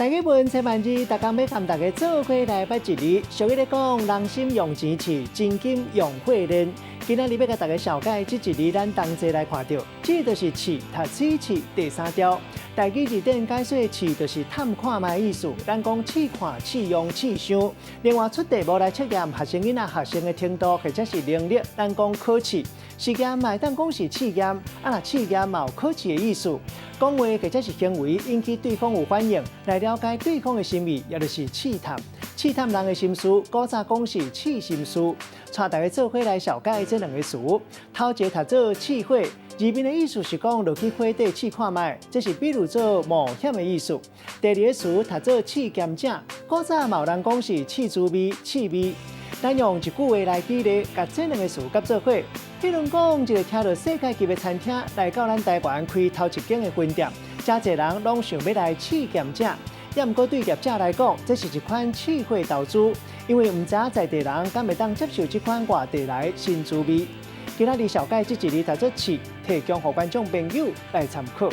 大家问千万字，大家要跟大家做伙来捌一字。俗语咧讲，人心用钱饲，真金用火炼。今仔日要甲大家小解这一字，咱同齐来看到，这就是试，读试试第三条。大字字典解说试就是探看卖意思，咱讲试看、试用、试想。另外出题目来测验学生囡仔学生的程度或者是能力，咱讲考试。试验嘛，当讲是试验，若试验嘛有考试的意思。讲话或者是行为引起对方有反应，来了解对方的心意，也就是试探。试探人的心思，古早讲是试心思。带大家做伙来小解这两个词。头一个读做试火，字面的意思是讲落去火底试看卖，这是比如做冒险的意思。第二个词读做试验者，古早嘛有人讲是试滋味、试味。咱用一句话来举例，甲这两个词合做伙。比如讲，一个听到世界级的餐厅来到咱台湾开头一间的分店，真侪人拢想要来试验者。也毋过对业者来讲，这是一款试货投资，因为毋知影在地人敢会当接受这款外地来新滋味。今仔日小解这一字读做试，提供予观众朋友来参考。